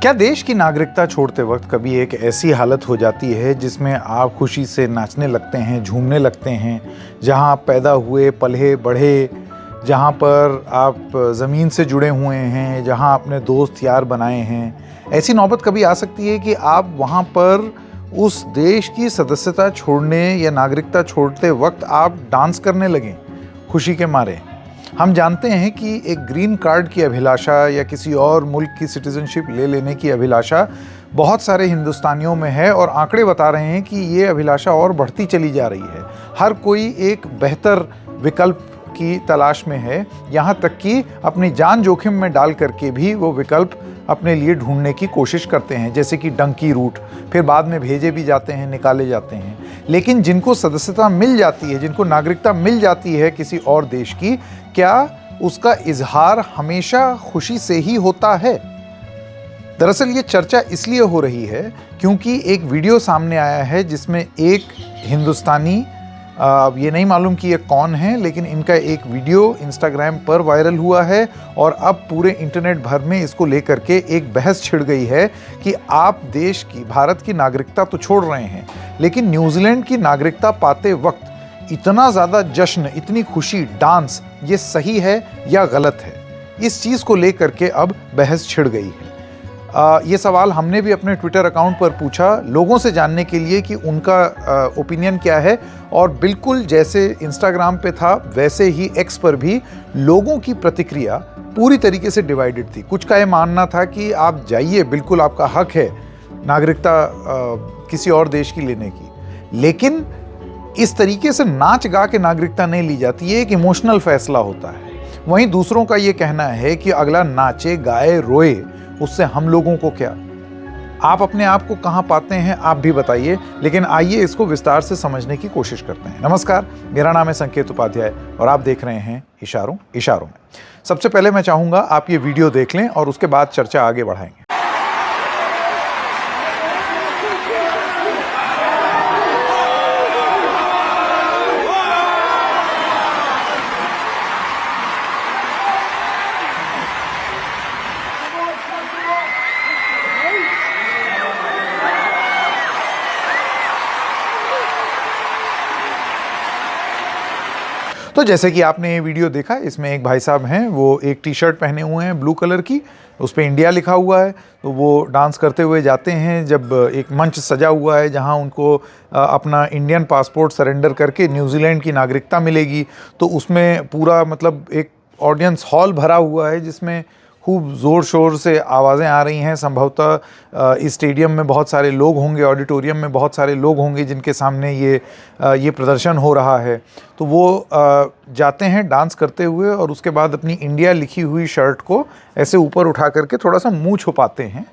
क्या देश की नागरिकता छोड़ते वक्त कभी एक ऐसी हालत हो जाती है जिसमें आप खुशी से नाचने लगते हैं, झूमने लगते हैं, जहां आप पैदा हुए, पले बढ़े, जहां पर आप ज़मीन से जुड़े हुए हैं, जहां आपने दोस्त यार बनाए हैं? ऐसी नौबत कभी आ सकती है कि आप वहां पर उस देश की सदस्यता छोड़ने या नागरिकता छोड़ते वक्त आप डांस करने लगें खुशी के मारे। हम जानते हैं कि एक ग्रीन कार्ड की अभिलाषा या किसी और मुल्क की सिटीज़नशिप ले लेने की अभिलाषा बहुत सारे हिंदुस्तानियों में है, और आंकड़े बता रहे हैं कि ये अभिलाषा और बढ़ती चली जा रही है। हर कोई एक बेहतर विकल्प की तलाश में है, यहाँ तक कि अपनी जान जोखिम में डाल करके भी वो विकल्प अपने लिए ढूंढने की कोशिश करते हैं, जैसे कि डंकी रूट, फिर बाद में भेजे भी जाते हैं, निकाले जाते हैं। लेकिन जिनको सदस्यता मिल जाती है, जिनको नागरिकता मिल जाती है किसी और देश की, क्या उसका इजहार हमेशा खुशी से ही होता है? दरअसल ये चर्चा इसलिए हो रही है क्योंकि एक वीडियो सामने आया है जिसमें एक हिंदुस्तानी, ये नहीं मालूम कि ये कौन है, लेकिन इनका एक वीडियो इंस्टाग्राम पर वायरल हुआ है और अब पूरे इंटरनेट भर में इसको लेकर के एक बहस छिड़ गई है कि आप देश की, भारत की नागरिकता तो छोड़ रहे हैं, लेकिन न्यूजीलैंड की नागरिकता पाते वक्त इतना ज़्यादा जश्न, इतनी खुशी, डांस, ये सही है या गलत है? इस चीज़ को लेकर के अब बहस छिड़ गई है। ये सवाल हमने भी अपने ट्विटर अकाउंट पर पूछा लोगों से जानने के लिए कि उनका ओपिनियन क्या है, और बिल्कुल जैसे इंस्टाग्राम पे था वैसे ही एक्स पर भी लोगों की प्रतिक्रिया पूरी तरीके से डिवाइडेड थी। कुछ का ये मानना था कि आप जाइए, बिल्कुल आपका हक है नागरिकता किसी और देश की लेने की, लेकिन इस तरीके से नाच गा के नागरिकता नहीं ली जाती, ये एक इमोशनल फैसला होता है। वहीं दूसरों का ये कहना है कि अगला नाचे, गाए, रोए, उससे हम लोगों को क्या? आप अपने आप को कहाँ पाते हैं, आप भी बताइए, लेकिन आइए इसको विस्तार से समझने की कोशिश करते हैं। नमस्कार, मेरा नाम है संकेत उपाध्याय और आप देख रहे हैं इशारों इशारों में। सबसे पहले मैं चाहूँगा आप ये वीडियो देख लें और उसके बाद चर्चा आगे बढ़ाएंगे। तो जैसे कि आपने ये वीडियो देखा, इसमें एक भाई साहब हैं, वो एक टी शर्ट पहने हुए हैं ब्लू कलर की, उस पर इंडिया लिखा हुआ है, तो वो डांस करते हुए जाते हैं। जब एक मंच सजा हुआ है जहां उनको अपना इंडियन पासपोर्ट सरेंडर करके न्यूजीलैंड की नागरिकता मिलेगी, तो उसमें पूरा मतलब एक ऑडियंस हॉल भरा हुआ है जिसमें खूब ज़ोर शोर से आवाज़ें आ रही हैं। संभवतः इस स्टेडियम में बहुत सारे लोग होंगे, ऑडिटोरियम में बहुत सारे लोग होंगे जिनके सामने ये प्रदर्शन हो रहा है। तो वो जाते हैं डांस करते हुए और उसके बाद अपनी इंडिया लिखी हुई शर्ट को ऐसे ऊपर उठा करके थोड़ा सा मुँह छुपाते हैं।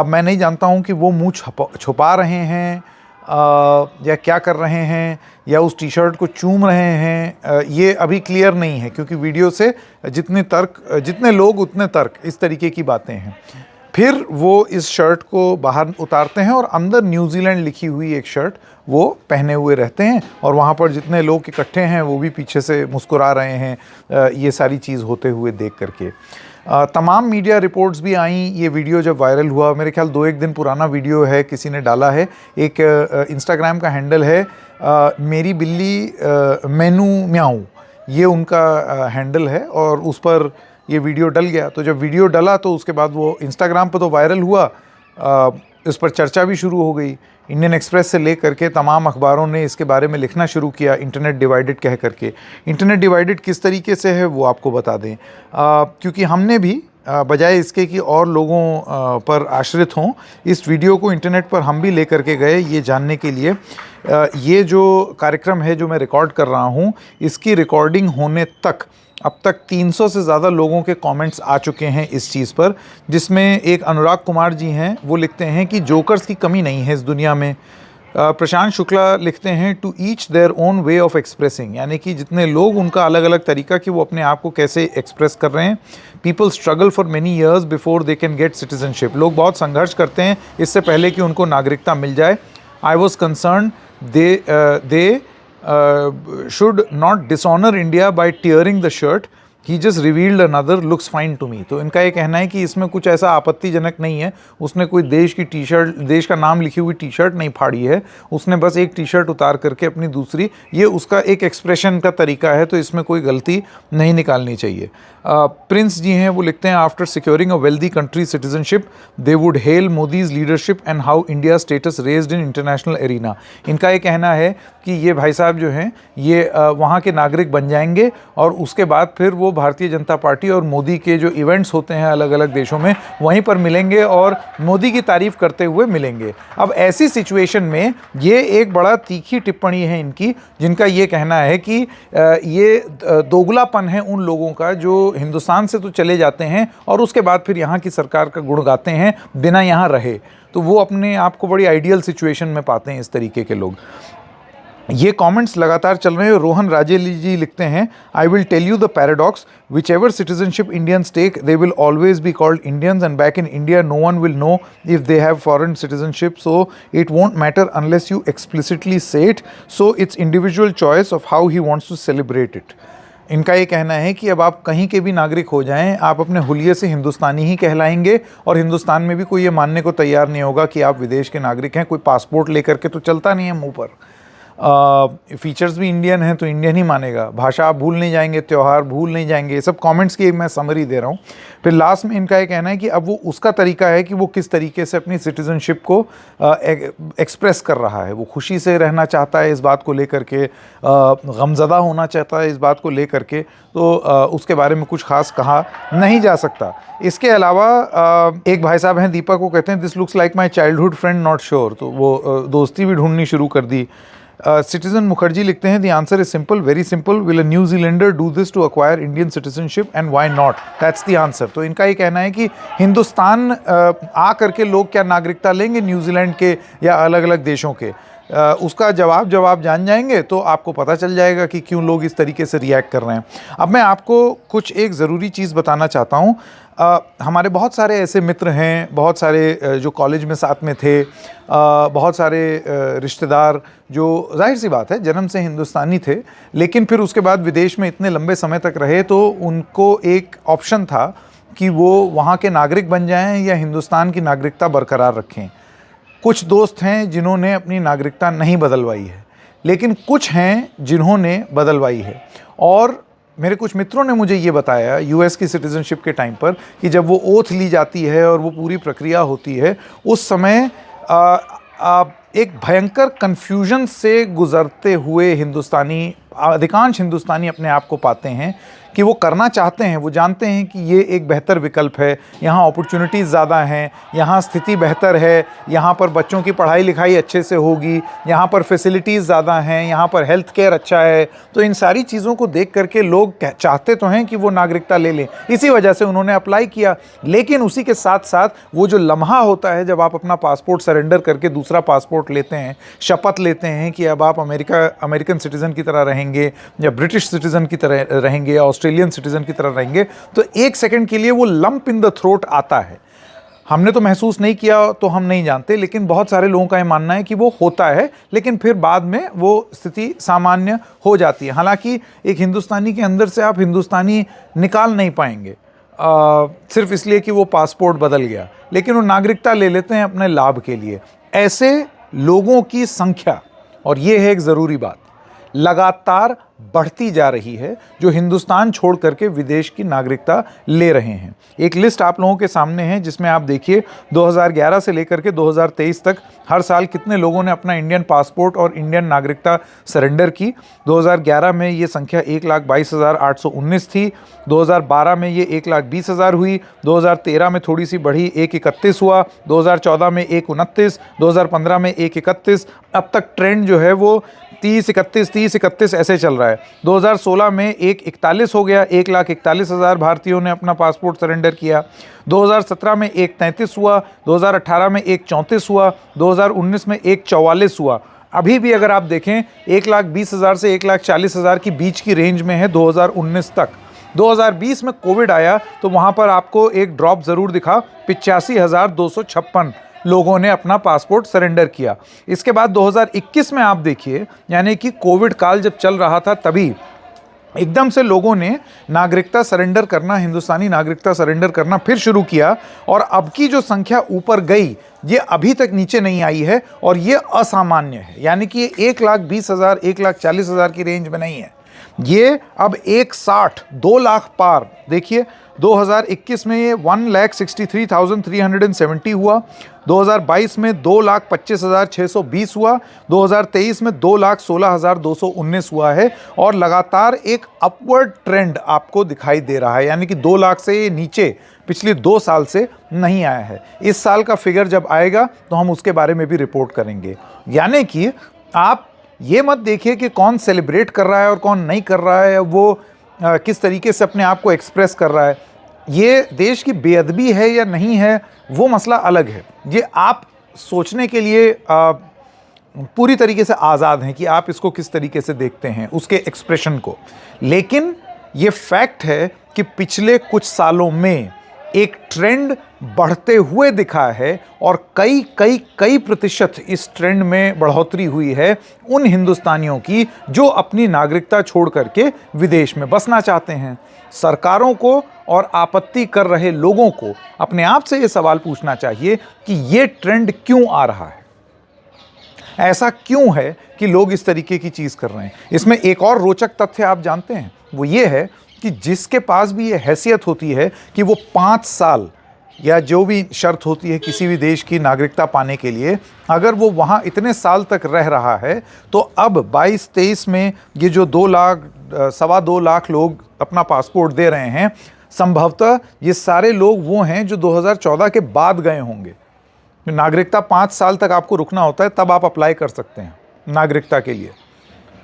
मैं नहीं जानता हूँ कि वो मुँह छुपा रहे हैं या क्या कर रहे हैं, या उस टी शर्ट को चूम रहे हैं, ये अभी क्लियर नहीं है, क्योंकि वीडियो से जितने लोग उतने तर्क, इस तरीके की बातें हैं। फिर वो इस शर्ट को बाहर उतारते हैं और अंदर न्यूजीलैंड लिखी हुई एक शर्ट वो पहने हुए रहते हैं, और वहाँ पर जितने लोग इकट्ठे हैं वो भी पीछे से मुस्कुरा रहे हैं ये सारी चीज़ होते हुए देख करके। तमाम मीडिया रिपोर्ट्स भी आईं। ये वीडियो जब वायरल हुआ, मेरे ख्याल 2-1 दिन पुराना वीडियो है, किसी ने डाला है, एक इंस्टाग्राम का हैंडल है मेरी बिल्ली मैनू म्याऊ, ये उनका हैंडल है, और उस पर ये वीडियो डल गया। तो जब वीडियो डला तो उसके बाद वो इंस्टाग्राम पर तो वायरल हुआ, इस पर चर्चा भी शुरू हो गई। इंडियन एक्सप्रेस से लेकर के तमाम अखबारों ने इसके बारे में लिखना शुरू किया, इंटरनेट डिवाइडेड कह करके। इंटरनेट डिवाइडेड किस तरीके से है वो आपको बता दें, क्योंकि हमने भी बजाय इसके कि और लोगों पर आश्रित हों, इस वीडियो को इंटरनेट पर हम भी लेकर के गए ये जानने के लिए। ये जो कार्यक्रम है जो मैं रिकॉर्ड कर रहा हूँ, इसकी रिकॉर्डिंग होने तक अब तक 300 से ज़्यादा लोगों के कमेंट्स आ चुके हैं इस चीज़ पर, जिसमें एक अनुराग कुमार जी हैं, वो लिखते हैं कि जोकर्स की कमी नहीं है इस दुनिया में। प्रशांत शुक्ला लिखते हैं to each their own way of expressing, यानी कि जितने लोग, उनका अलग अलग तरीका कि वो अपने आप को कैसे एक्सप्रेस कर रहे हैं। People struggle for many years before they can get citizenship, लोग बहुत संघर्ष करते हैं इससे पहले कि उनको नागरिकता मिल जाए। I was concern they should not dishonor India by tearing the shirt. He just revealed another looks fine to me. तो इनका ये कहना है कि इसमें कुछ ऐसा आपत्तिजनक नहीं है, उसने कोई देश की टी शर्ट, देश का नाम लिखी हुई टी शर्ट नहीं फाड़ी है, उसने बस एक टी शर्ट उतार करके अपनी दूसरी, ये उसका एक एक्सप्रेशन का तरीका है, तो इसमें कोई गलती नहीं निकालनी चाहिए। प्रिंस जी हैं, वो लिखते हैं after securing a wealthy country citizenship they would hello Modi's leadership and how India status raised in international arena. इनका ये कहना है कि ये भाई साहब जो हैं ये वहाँ के नागरिक बन जाएंगे और उसके बाद फिर वो भारतीय जनता पार्टी और मोदी के जो इवेंट्स होते हैं अलग अलग देशों में वहीं पर मिलेंगे और मोदी की तारीफ करते हुए मिलेंगे। अब ऐसी सिचुएशन में ये एक बड़ा तीखी टिप्पणी है इनकी, जिनका ये कहना है कि ये दोगलापन है उन लोगों का जो हिंदुस्तान से तो चले जाते हैं और उसके बाद फिर यहाँ की सरकार का गुण गाते हैं बिना यहाँ रहे। तो वो अपने आप को बड़ी आइडियल सिचुएशन में पाते हैं इस तरीके के लोग। ये कमेंट्स लगातार चल रहे हैं। रोहन राजेली जी लिखते हैं, I will tell you the paradox, whichever citizenship Indians take they will always be called Indians and back in India no one will know if they have foreign citizenship, so it won't matter unless you explicitly say it, so it's individual choice of how he wants to celebrate it. इनका ये कहना है कि अब आप कहीं के भी नागरिक हो जाएं, आप अपने हुलिये से हिंदुस्तानी ही कहलाएंगे और हिंदुस्तान में भी कोई ये मानने को तैयार नहीं होगा कि आप विदेश के नागरिक हैं। कोई पासपोर्ट लेकर के तो चलता नहीं है मुंह पर। फीचर्स भी इंडियन हैं तो इंडियन ही मानेगा, भाषा आप भूल नहीं जाएंगे, त्यौहार भूल नहीं जाएंगे। ये सब कमेंट्स की मैं समरी दे रहा हूँ। फिर लास्ट में इनका ये कहना है कि अब वो उसका तरीका है कि वो किस तरीके से अपनी सिटीजनशिप को एक्सप्रेस कर रहा है। वो खुशी से रहना चाहता है इस बात को लेकर के, गमज़दा होना चाहता है इस बात को लेकर के, तो उसके बारे में कुछ खास कहा नहीं जा सकता। इसके अलावा एक भाई साहब हैं दीपक, को कहते हैं this looks like my childhood friend not sure, तो वो दोस्ती भी ढूंढनी शुरू कर दी। सिटीजन मुखर्जी लिखते हैं the answer is simple, very simple, will a New Zealander do this to acquire Indian citizenship and why not, that's the answer. तो इनका ये कहना है कि हिंदुस्तान आ करके लोग क्या नागरिकता लेंगे न्यूजीलैंड के या अलग अलग देशों के, उसका जवाब जान जाएंगे तो आपको पता चल जाएगा कि क्यों लोग इस तरीके से रिएक्ट कर रहे हैं। अब मैं आपको कुछ एक ज़रूरी चीज़ बताना चाहता हूँ। हमारे बहुत सारे ऐसे मित्र हैं, बहुत सारे जो कॉलेज में साथ में थे, बहुत सारे रिश्तेदार जो जाहिर सी बात है जन्म से हिंदुस्तानी थे, लेकिन फिर उसके बाद विदेश में इतने लंबे समय तक रहे तो उनको एक ऑप्शन था कि वो वहाँ के नागरिक बन जाएं या हिंदुस्तान की नागरिकता बरकरार रखें। कुछ दोस्त हैं जिन्होंने अपनी नागरिकता नहीं बदलवाई है, लेकिन कुछ हैं जिन्होंने बदलवाई है। और मेरे कुछ मित्रों ने मुझे ये बताया यूएस की सिटीज़नशिप के टाइम पर कि जब वो ओथ ली जाती है और वो पूरी प्रक्रिया होती है, उस समय एक भयंकर कन्फ्यूजन से गुज़रते हुए हिंदुस्तानी, अधिकांश हिंदुस्तानी अपने आप को पाते हैं कि वो करना चाहते हैं, वो जानते हैं कि ये एक बेहतर विकल्प है, यहाँ अपॉर्चुनिटीज़ ज़्यादा हैं, यहाँ स्थिति बेहतर है, यहाँ पर बच्चों की पढ़ाई लिखाई अच्छे से होगी, यहाँ पर फैसिलिटीज़ ज़्यादा हैं, यहाँ पर हेल्थ केयर अच्छा है। तो इन सारी चीज़ों को देख करके लोग चाहते तो हैं कि वो नागरिकता ले लें, इसी वजह से उन्होंने अप्लाई किया। लेकिन उसी के साथ साथ वो जो लम्हा होता है जब आप अपना पासपोर्ट सरेंडर करके दूसरा पासपोर्ट लेते हैं, शपथ लेते हैं कि अब आप अमेरिकन सिटीज़न की तरह रहेंगे या ब्रिटिश सिटीज़न की तरह रहेंगे या ऑस्ट्रेलियन सिटीज़न की तरह रहेंगे, तो एक सेकंड के लिए वो लंप इन द थ्रोट आता है। हमने तो महसूस नहीं किया तो हम नहीं जानते, लेकिन बहुत सारे लोगों का ये मानना है कि वो होता है, लेकिन फिर बाद में वो स्थिति सामान्य हो जाती है। हालांकि एक हिंदुस्तानी के अंदर से आप हिंदुस्तानी निकाल नहीं पाएंगे सिर्फ इसलिए कि वो पासपोर्ट बदल गया, लेकिन वो नागरिकता ले लेते हैं अपने लाभ के लिए। ऐसे लोगों की संख्या, और ये है एक ज़रूरी बात, लगातार बढ़ती जा रही है जो हिंदुस्तान छोड़ करके विदेश की नागरिकता ले रहे हैं। एक लिस्ट आप लोगों के सामने है जिसमें आप देखिए 2011 से लेकर के 2023 तक हर साल कितने लोगों ने अपना इंडियन पासपोर्ट और इंडियन नागरिकता सरेंडर की। 2011 में ये संख्या 1,22,819 थी, 2012 में ये 1,20,000 हुई, 2013 में थोड़ी सी बढ़ी 1,31 हुआ, 2014 में 1,29, 2015 में 1,31, अब तक ट्रेंड जो है वो 30-31 ऐसे चल रहा है। 2016 में 1,41 हो गया, 1,41,000 भारतीयों ने अपना पासपोर्ट सरेंडर किया। 2017 में 1,33 हुआ, 2018 में 1,34 हुआ, 2019 में 1,44 हुआ। अभी भी अगर आप देखें 1,20,000 से 1,40,000 की बीच की रेंज में है 2019 तक। 2020 में कोविड आया तो वहाँ पर आपको एक ड्रॉप ज़रूर दिखा, 85,256 लोगों ने अपना पासपोर्ट सरेंडर किया। इसके बाद 2021 में आप देखिए, यानी कि कोविड काल जब चल रहा था तभी एकदम से लोगों ने नागरिकता सरेंडर करना, हिंदुस्तानी नागरिकता सरेंडर करना फिर शुरू किया और अब की जो संख्या ऊपर गई ये अभी तक नीचे नहीं आई है और ये असामान्य है। यानी कि ये 1,20,000 1,40,000 की रेंज में नहीं है, ये अब 1,60 2 लाख पार। देखिए 2021 में ये 1,63,370 हुआ, 2022 में 2,25,620 हुआ, 2023 में 2,16,219 हुआ है और लगातार एक अपवर्ड ट्रेंड आपको दिखाई दे रहा है। यानी कि 2 लाख से ये नीचे पिछले 2 साल से नहीं आया है। इस साल का फिगर जब आएगा तो हम उसके बारे में भी रिपोर्ट करेंगे। यानी कि आप ये मत देखिए कि कौन सेलिब्रेट कर रहा है और कौन नहीं कर रहा है, वो किस तरीके से अपने आप को एक्सप्रेस कर रहा है। ये देश की बेअदबी है या नहीं है वो मसला अलग है। ये आप सोचने के लिए पूरी तरीके से आज़ाद हैं कि आप इसको किस तरीके से देखते हैं, उसके एक्सप्रेशन को। लेकिन ये फैक्ट है कि पिछले कुछ सालों में एक ट्रेंड बढ़ते हुए दिखा है और कई प्रतिशत इस ट्रेंड में बढ़ोतरी हुई है उन हिंदुस्तानियों की जो अपनी नागरिकता छोड़ करके विदेश में बसना चाहते हैं। सरकारों को और आपत्ति कर रहे लोगों को अपने आप से ये सवाल पूछना चाहिए कि ये ट्रेंड क्यों आ रहा है, ऐसा क्यों है कि लोग इस तरीके की चीज़ कर रहे हैं। इसमें एक और रोचक तथ्य आप जानते हैं, वो ये है कि जिसके पास भी ये हैसियत होती है कि वो 5 साल या जो भी शर्त होती है किसी भी देश की नागरिकता पाने के लिए, अगर वो वहाँ इतने साल तक रह रहा है तो अब 22-23 में ये जो 2 लाख 2.25 लाख लोग अपना पासपोर्ट दे रहे हैं, संभवतः ये सारे लोग वो हैं जो 2014 के बाद गए होंगे। नागरिकता 5 साल तक आपको रुकना होता है, तब आप अप्लाई कर सकते हैं नागरिकता के लिए।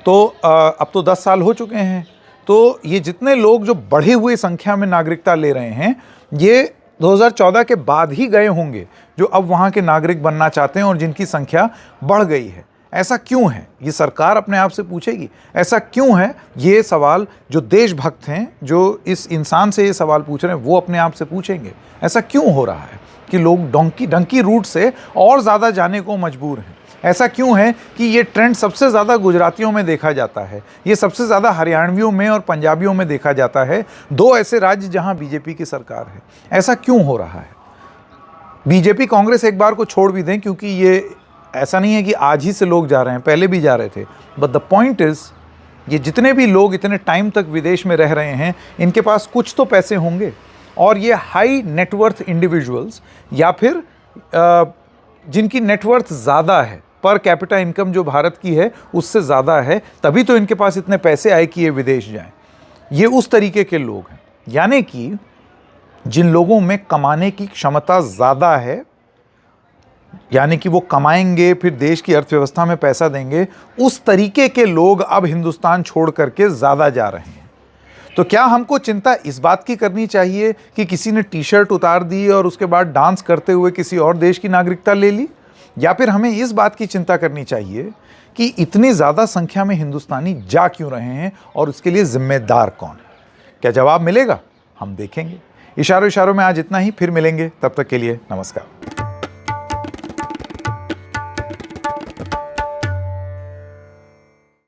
तो अब तो 10 साल हो चुके हैं। तो ये जितने लोग जो बढ़ी हुई संख्या में नागरिकता ले रहे हैं, ये 2014 के बाद ही गए होंगे जो अब वहाँ के नागरिक बनना चाहते हैं और जिनकी संख्या बढ़ गई है। ऐसा क्यों है ये सरकार अपने आप से पूछेगी। ऐसा क्यों है ये सवाल जो देशभक्त हैं, जो इस इंसान से ये सवाल पूछ रहे हैं, वो अपने आप से पूछेंगे। ऐसा क्यों हो रहा है कि लोग डंकी रूट से और ज़्यादा जाने को मजबूर हैं। ऐसा क्यों है कि ये ट्रेंड सबसे ज़्यादा गुजरातियों में देखा जाता है, ये सबसे ज़्यादा हरियाणवियों में और पंजाबियों में देखा जाता है, 2 ऐसे राज्य जहां बीजेपी की सरकार है। ऐसा क्यों हो रहा है। बीजेपी कांग्रेस एक बार को छोड़ भी दें, क्योंकि ये ऐसा नहीं है कि आज ही से लोग जा रहे हैं, पहले भी जा रहे थे। बट द पॉइंट इज़, ये जितने भी लोग इतने टाइम तक विदेश में रह रहे हैं, इनके पास कुछ तो पैसे होंगे और ये हाई नेटवर्थ इंडिविजुअल्स या फिर जिनकी नेटवर्थ ज़्यादा है, पर कैपिटा इनकम जो भारत की है उससे ज़्यादा है, तभी तो इनके पास इतने पैसे आए कि ये विदेश जाएं। ये उस तरीके के लोग हैं। यानी कि जिन लोगों में कमाने की क्षमता ज़्यादा है, यानी कि वो कमाएंगे फिर देश की अर्थव्यवस्था में पैसा देंगे, उस तरीके के लोग अब हिंदुस्तान छोड़ करके ज़्यादा जा रहे हैं। तो क्या हमको चिंता इस बात की करनी चाहिए कि किसी ने टी शर्ट उतार दी और उसके बाद डांस करते हुए किसी और देश की नागरिकता ले ली, या फिर हमें इस बात की चिंता करनी चाहिए कि इतनी ज़्यादा संख्या में हिंदुस्तानी जा क्यों रहे हैं और उसके लिए जिम्मेदार कौन है। क्या जवाब मिलेगा, हम देखेंगे। इशारों में आज इतना ही, फिर मिलेंगे, तब तक के लिए नमस्कार।